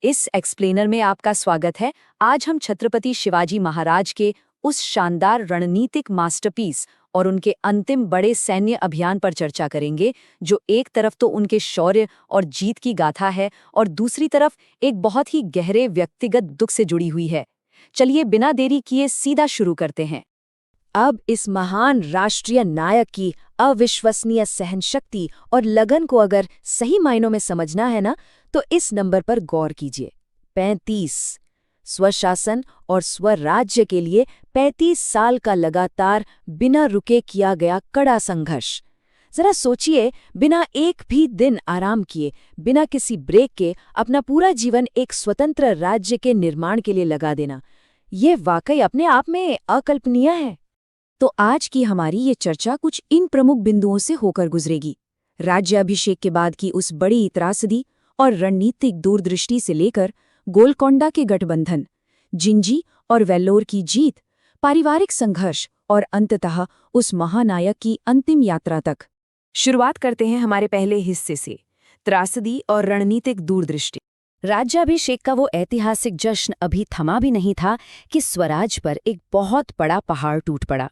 इस एक्सप्लेनर में आपका स्वागत है। आज हम छत्रपति शिवाजी महाराज के उस शानदार रणनीतिक मास्टरपीस और उनके अंतिम बड़े सैन्य अभियान पर चर्चा करेंगे, जो एक तरफ तो उनके शौर्य और जीत की गाथा है और दूसरी तरफ एक बहुत ही गहरे व्यक्तिगत दुख से जुड़ी हुई है। चलिए बिना देरी किए सीधा शुरू करते हैं। अब इस महान राष्ट्रीय नायक की अविश्वसनीय सहनशक्ति और लगन को अगर सही मायनों में समझना है ना, तो इस नंबर पर गौर कीजिए। 35। स्वशासन और स्वराज्य के लिए 35 साल का लगातार बिना रुके किया गया कड़ा संघर्ष। जरा सोचिए, बिना एक भी दिन आराम किए, बिना किसी ब्रेक के अपना पूरा जीवन एक स्वतंत्र राज्य के निर्माण के लिए लगा देना, ये वाकई अपने आप में अकल्पनीय है। तो आज की हमारी ये चर्चा कुछ इन प्रमुख बिंदुओं से होकर गुजरेगी। राज्याभिषेक के बाद की उस बड़ी त्रासदी और रणनीतिक दूरदृष्टि से लेकर गोलकोंडा के गठबंधन, जिंजी और वेल्लोर की जीत, पारिवारिक संघर्ष और अंततः उस महानायक की अंतिम यात्रा तक। शुरुआत करते हैं हमारे पहले हिस्से से, त्रासदी और रणनीतिक दूरदृष्टि। राज्याभिषेक का वो ऐतिहासिक जश्न अभी थमा भी नहीं था कि स्वराज पर एक बहुत बड़ा पहाड़ टूट पड़ा।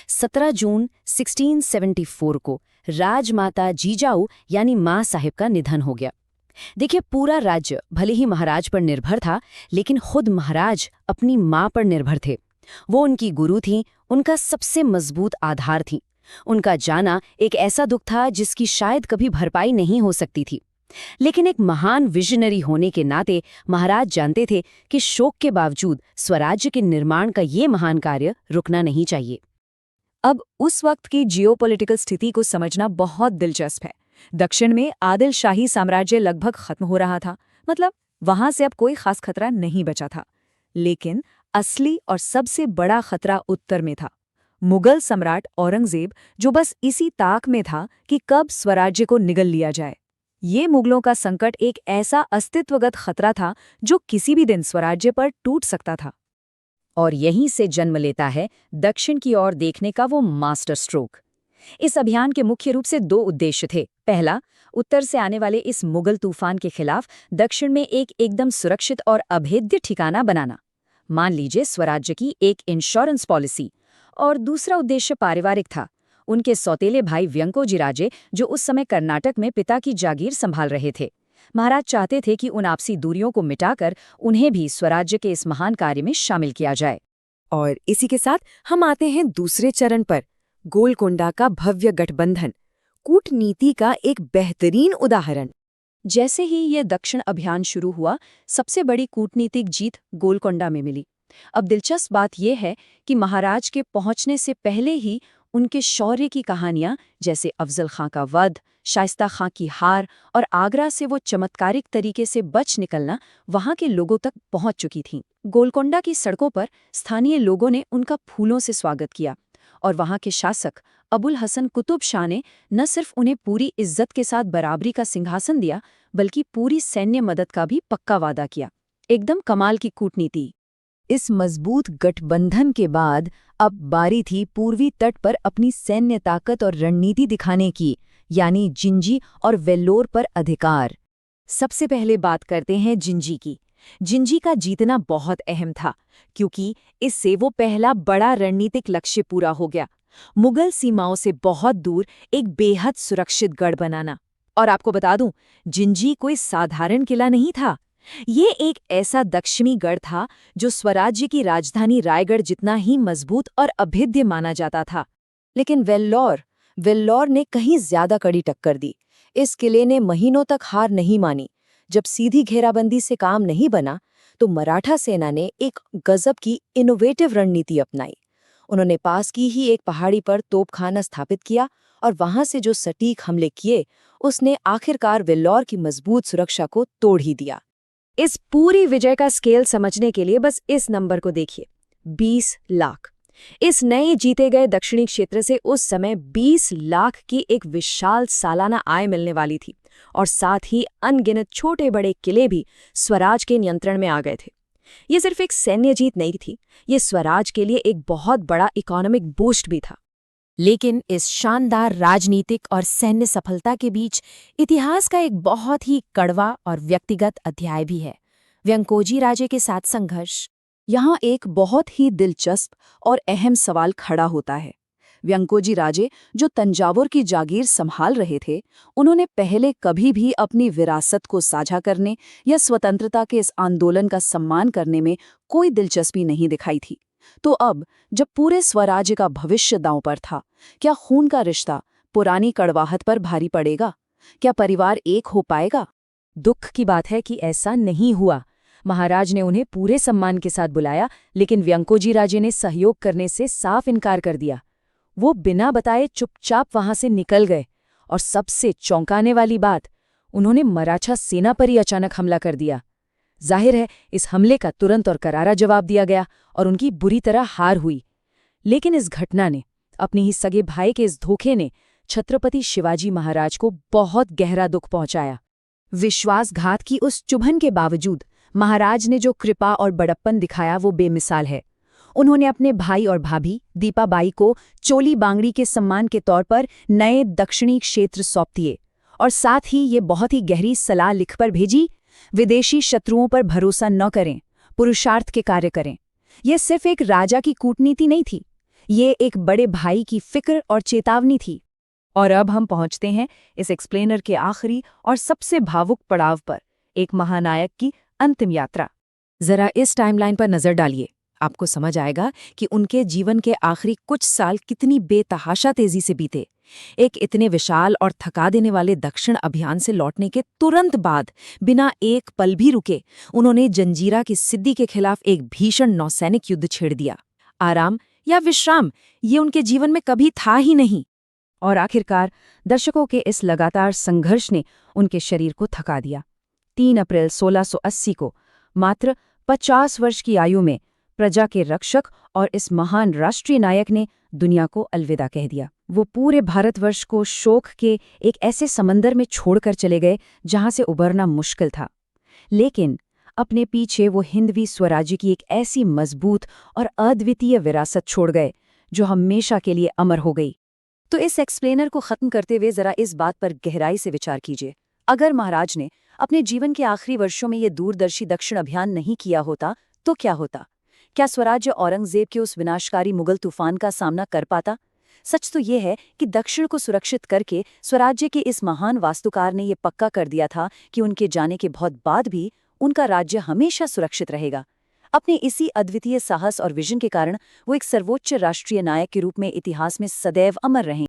17 जून 1674 को राजमाता जीजाऊ यानी मां साहिब का निधन हो गया। देखिए, पूरा राज्य भले ही महाराज पर निर्भर था, लेकिन खुद महाराज अपनी मां पर निर्भर थे। वो उनकी गुरु थीं, उनका सबसे मजबूत आधार थीं। उनका जाना एक ऐसा दुख था जिसकी शायद कभी भरपाई नहीं हो सकती थी। लेकिन एक महान विजनरी होने के नाते महाराज जानते थे कि शोक के बावजूद स्वराज्य के निर्माण का ये महान कार्य रुकना नहीं चाहिए। अब उस वक्त की जियोपॉलिटिकल स्थिति को समझना बहुत दिलचस्प है। दक्षिण में आदिल शाही साम्राज्य लगभग खत्म हो रहा था, मतलब वहां से अब कोई खास खतरा नहीं बचा था। लेकिन असली और सबसे बड़ा खतरा उत्तर में था। मुगल सम्राट औरंगजेब, जो बस इसी ताक में था कि कब स्वराज्य को निगल लिया जाए। ये मुगलों का संकट एक ऐसा अस्तित्वगत खतरा था जो किसी भी दिन स्वराज्य पर टूट सकता था। और यहीं से जन्म लेता है दक्षिण की ओर देखने का वो मास्टर स्ट्रोक। इस अभियान के मुख्य रूप से 2 उद्देश्य थे। पहला, उत्तर से आने वाले इस मुगल तूफान के खिलाफ दक्षिण में एक एकदम सुरक्षित और अभेद्य ठिकाना बनाना, मान लीजिए स्वराज्य की एक इंश्योरेंस पॉलिसी। और दूसरा उद्देश्य पारिवारिक था। उनके सौतेले भाई व्यंकोजीराजे, जो उस समय कर्नाटक में पिता की जागीर संभाल रहे थे, महाराज चाहते थे कि उन आपसी दूरियों को मिटाकर उन्हें भी स्वराज्य के इस महान कार्य में शामिल किया जाए। और इसी के साथ हम आते हैं दूसरे चरण पर, गोलकोंडा का भव्य गठबंधन, कूटनीति का एक बेहतरीन उदाहरण। जैसे ही ये दक्षिण अभियान शुरू हुआ, सबसे बड़ी कूटनीतिक जीत गोलकोंडा में मिली। अब दिलचस्प बात यह है कि महाराज के पहुंचने से पहले ही उनके शौर्य की कहानियां, जैसे अफजल खां का वध, शाइस्ता खां की हार और आगरा से वो चमत्कारिक तरीके से बच निकलना, वहां के लोगों तक पहुंच चुकी थीं। गोलकोंडा की सड़कों पर स्थानीय लोगों ने उनका फूलों से स्वागत किया और वहां के शासक अबुल हसन कुतुब शाह ने न सिर्फ उन्हें पूरी इज्जत के साथ बराबरी का सिंहासन दिया, बल्कि पूरी सैन्य मदद का भी पक्का वादा किया। एकदम कमाल की कूटनीति। इस मजबूत गठबंधन के बाद अब बारी थी पूर्वी तट पर अपनी सैन्य ताकत और रणनीति दिखाने की, यानी जिंजी और वेल्लोर पर अधिकार। सबसे पहले बात करते हैं जिंजी की। जिंजी का जीतना बहुत अहम था, क्योंकि इससे वो पहला बड़ा रणनीतिक लक्ष्य पूरा हो गया, मुगल सीमाओं से बहुत दूर एक बेहद सुरक्षित गढ़ बनाना। और आपको बता दूं, जिंजी कोई साधारण किला नहीं था। ये एक ऐसा दक्षिणी गढ़ था जो स्वराज्य की राजधानी रायगढ़ जितना ही मजबूत और अभेद्य माना जाता था। लेकिन वेल्लोर ने कहीं ज्यादा कड़ी टक्कर दी। इस किले ने महीनों तक हार नहीं मानी। जब सीधी घेराबंदी से काम नहीं बना, तो मराठा सेना ने एक गजब की इनोवेटिव रणनीति अपनाई। उन्होंने पास की ही एक पहाड़ी पर तोपखाना स्थापित किया और वहां से जो सटीक हमले किए, उसने आखिरकार वेल्लोर की मजबूत सुरक्षा को तोड़ ही दिया। इस पूरी विजय का स्केल समझने के लिए बस इस नंबर को देखिए, 20 लाख। इस नए जीते गए दक्षिणी क्षेत्र से उस समय 20 लाख की एक विशाल सालाना आय मिलने वाली थी, और साथ ही अनगिनत छोटे बड़े किले भी स्वराज के नियंत्रण में आ गए थे। ये सिर्फ एक सैन्य जीत नहीं थी, ये स्वराज के लिए एक बहुत बड़ा इकोनॉमिक बूस्ट भी था। लेकिन इस शानदार राजनीतिक और सैन्य सफलता के बीच इतिहास का एक बहुत ही कड़वा और व्यक्तिगत अध्याय भी है। व्यंकोजी राजे के साथ संघर्ष। यहाँ एक बहुत ही दिलचस्प और अहम सवाल खड़ा होता है। व्यंकोजी राजे, जो तंजावुर की जागीर संभाल रहे थे, उन्होंने पहले कभी भी अपनी विरासत को साझा करने या स्वतंत्रता के इस आंदोलन का सम्मान करने में कोई दिलचस्पी नहीं दिखाई थी। तो अब जब पूरे स्वराज्य का भविष्य दांव पर था, क्या खून का रिश्ता पुरानी कड़वाहट पर भारी पड़ेगा? क्या परिवार एक हो पाएगा? दुख की बात है कि ऐसा नहीं हुआ। महाराज ने उन्हें पूरे सम्मान के साथ बुलाया, लेकिन व्यंकोजी राजे ने सहयोग करने से साफ इनकार कर दिया। वो बिना बताए चुपचाप वहां से निकल गए, और सबसे चौंकाने वाली बात, उन्होंने मराठा सेना पर ही अचानक हमला कर दिया। जाहिर है, इस हमले का तुरंत और करारा जवाब दिया गया और उनकी बुरी तरह हार हुई। लेकिन इस घटना ने, अपने ही सगे भाई के इस धोखे ने, छत्रपति शिवाजी महाराज को बहुत गहरा दुख पहुंचाया। विश्वासघात की उस चुभन के बावजूद महाराज ने जो कृपा और बड़प्पन दिखाया वो बेमिसाल है। उन्होंने अपने भाई और भाभी दीपाबाई को चोली बांगड़ी के सम्मान के तौर पर नए दक्षिणी क्षेत्र सौंप दिए, और साथ ही ये बहुत ही गहरी सलाह लिखकर भेजी, विदेशी शत्रुओं पर भरोसा न करें, पुरुषार्थ के कार्य करें। यह सिर्फ एक राजा की कूटनीति नहीं थी, ये एक बड़े भाई की फिक्र और चेतावनी थी। और अब हम पहुंचते हैं इस एक्सप्लेनर के आखिरी और सबसे भावुक पड़ाव पर, एक महानायक की अंतिम यात्रा। जरा इस टाइमलाइन पर नजर डालिए, आपको समझ आएगा कि उनके जीवन के आखिरी कुछ साल कितनी बेतहाशा तेजी से बीते। एक इतने विशाल और थका देने वाले दक्षिण अभियान से लौटने के तुरंत बाद, बिना एक पल भी रुके, उन्होंने जंजीरा की सिद्दी के खिलाफ एक भीषण नौसैनिक युद्ध छेड़ दिया। आराम या विश्राम, ये उनके जीवन में कभी था ही नहीं। और आखिरकार दर्शकों के इस लगातार संघर्ष ने उनके शरीर को थका दिया। 3 अप्रैल 1680 को, मात्र 50 वर्ष की आयु में, प्रजा के रक्षक और इस महान राष्ट्रीय नायक ने दुनिया को अलविदा कह दिया। वो पूरे भारतवर्ष को शोक के एक ऐसे समंदर में छोड़कर चले गए जहां से उबरना मुश्किल था। लेकिन अपने पीछे वो हिंदवी स्वराज्य की एक ऐसी मजबूत और अद्वितीय विरासत छोड़ गए जो हमेशा के लिए अमर हो गई। तो इस एक्सप्लेनर को खत्म करते हुए जरा इस बात पर गहराई से विचार कीजिए। अगर महाराज ने अपने जीवन के आखिरी वर्षों में ये दूरदर्शी दक्षिण अभियान नहीं किया होता तो क्या होता? क्या स्वराज्य औरंगजेब के उस विनाशकारी मुगल तूफान का सामना कर पाता? सच तो ये है कि दक्षिण को सुरक्षित करके स्वराज्य के इस महान वास्तुकार ने ये पक्का कर दिया था कि उनके जाने के बहुत बाद भी उनका राज्य हमेशा सुरक्षित रहेगा। अपने इसी अद्वितीय साहस और विजन के कारण वो एक सर्वोच्च राष्ट्रीय नायक के रूप में इतिहास में सदैव अमर रहे।